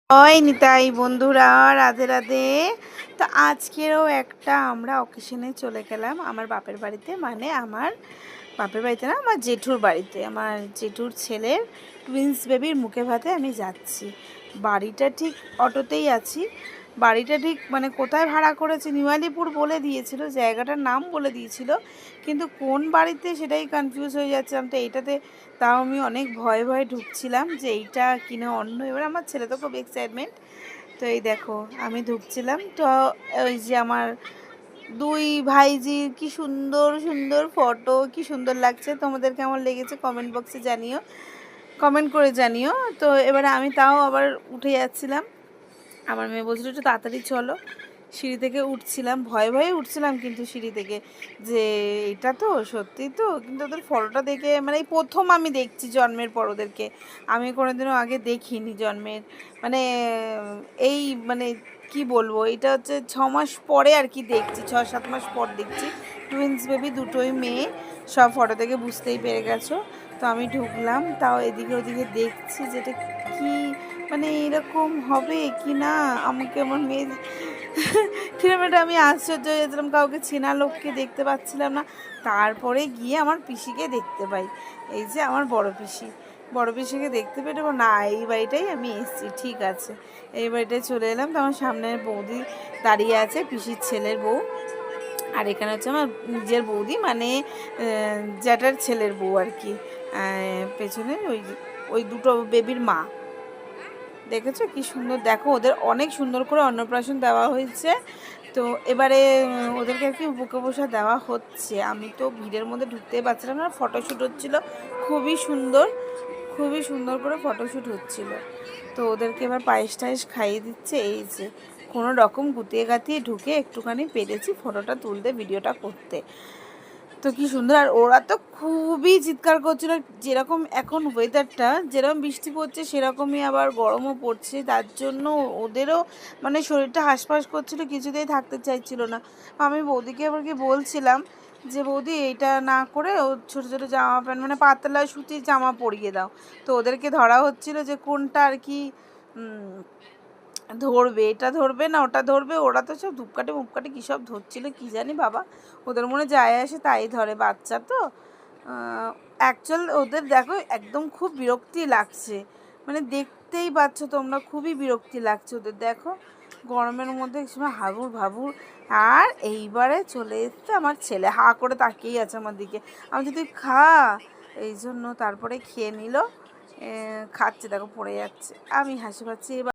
ওই নিতাই বন্ধুরা, রাধে রাধে। তো আজকেরও একটা আমরা অকেশনে চলে গেলাম আমার বাপের বাড়িতে, মানে আমার বাপের বাড়িতে না, আমার জেঠুর বাড়িতে। আমার জেঠুর ছেলের টুইন্স বেবির মুখে ভাতে আমি যাচ্ছি। বাড়িটা ঠিক অটোতেই আছি। বাড়িটা ঠিক মানে কোথায় ভাড়া করেছে নিউ বলে দিয়েছিল, জায়গাটার নাম বলে দিয়েছিল, কিন্তু কোন বাড়িতে সেটাই কনফিউজ হয়ে যাচ্ছিলাম। তো এইটাতে তাও আমি অনেক ভয়ে ভয়ে ঢুকছিলাম যে এইটা কিনা অন্য। এবার আমার ছেলে তো খুব এক্সাইটমেন্ট। তো এই দেখো আমি ঢুকছিলাম, তো ওই যে আমার দুই ভাইজির কি সুন্দর সুন্দর ফটো, কি সুন্দর লাগছে। তোমাদের কেমন লেগেছে কমেন্ট বক্সে জানিও, কমেন্ট করে জানিও। তো এবারে আমি তাও আবার উঠে যাচ্ছিলাম। আমার মেয়ে বলছিল একটু তাড়াতাড়ি চলো। সিঁড়ি থেকে উঠছিলাম, ভয়ে ভয়ে উঠছিলাম কিন্তু সিঁড়ি থেকে, যে এটা তো সত্যি তো। কিন্তু ওদের ফটোটা দেখে মানে এই প্রথম আমি দেখছি জন্মের পর ওদেরকে। আমি কোনোদিনও আগে দেখিনি জন্মের, মানে এই মানে কি বলবো, এটা হচ্ছে 6 মাস পরে আর কি দেখছি, 6-7 মাস পর দেখছি। টুইন্স বেবি, দুটোই মেয়ে। সব ফটো থেকে বুঝতেই পেরে গেছো। তো আমি ঢুকলাম, তাও এদিকে ওদিকে দেখছি যেটা কি মানে এরকম হবে কি না। আমাকে আমার মেয়ে কিরম এটা আমি আশ্চর্য হয়ে যেতাম, কাউকে চেনা লোককে দেখতে পাচ্ছিলাম না। তারপরে গিয়ে আমার পিসিকে দেখতে পাই, এই যে আমার বড় পিসিকে দেখতে পেয়ে না, এই বাড়িটাই আমি এসেছি, ঠিক আছে এই বাড়িটায় চলে এলাম। তো আমার সামনের বৌদি দাঁড়িয়ে আছে, পিসির ছেলের বউ। আর এখানে হচ্ছে আমার নিজের বৌদি, মানে জ্যাঠার ছেলের বউ আর কি। পেছনে ওই ওই দুটো বেবির মা। দেখেছো কি সুন্দর, দেখো ওদের অনেক সুন্দর করে অন্নপ্রাশন দেওয়া হয়েছে। তো এবারে ওদেরকে আর কি বুকে বসা দেওয়া হচ্ছে। আমি তো ভিড়ের মধ্যে ঢুকতেই পারছিলাম না। ফটোশ্যুট হচ্ছিল খুবই সুন্দর, খুবই সুন্দর করে ফটোশ্যুট হচ্ছিল। তো ওদেরকে এবার পায়েস টায়েস খাইয়ে দিচ্ছে। এই যে কোনো রকম গুতিয়ে গাতিয়ে ঢুকে একটুখানি পেরেছি ফটোটা তুলতে, ভিডিওটা করতে। তো কি সুন্দর। আর ওরা তো খুবই চিৎকার করছিল। যেরকম এখন ওয়েদারটা, যেরকম বৃষ্টি পড়ছে সেরকমই আবার গরমও পড়ছে, তার জন্য ওদেরও মানে শরীরটা হাঁসফাঁস করছিল, কিছুতেই থাকতে চাইছিল না। আমি বৌদিকে আবার কি বলছিলাম যে বৌদি এইটা না করে ও ছোটো ছোটো জামা প্যান্ট মানে পাতলা সুতির জামা পরিয়ে দাও। তো ওদেরকে ধরা হচ্ছিল যে কোনটা আর কি ধরবে, এটা ধরবে না ওটা ধরবে। ওরা তো সব ধূপকাঠি মুপকাঠি কী সব ধরছিল কি জানি বাবা, ওদের মনে যায় আসে তাই ধরে, বাচ্চা তো। অ্যাকচুয়াল ওদের দেখো একদম খুব বিরক্তি লাগছে, মানে দেখতেই পাচ্ছ তোমরা, খুবই বিরক্তি লাগছে ওদের। দেখো গরমের মধ্যে সময় হাবুর ভাবুর। আর এইবারে চলে এসছে আমার ছেলে, হা করে তাকিয়েই আছে আমার দিকে। আমি যদি খা, এই জন্য তারপরে খেয়ে নিল, খাচ্ছে দেখো পড়ে যাচ্ছে। আমি হাসি পাচ্ছি। এবার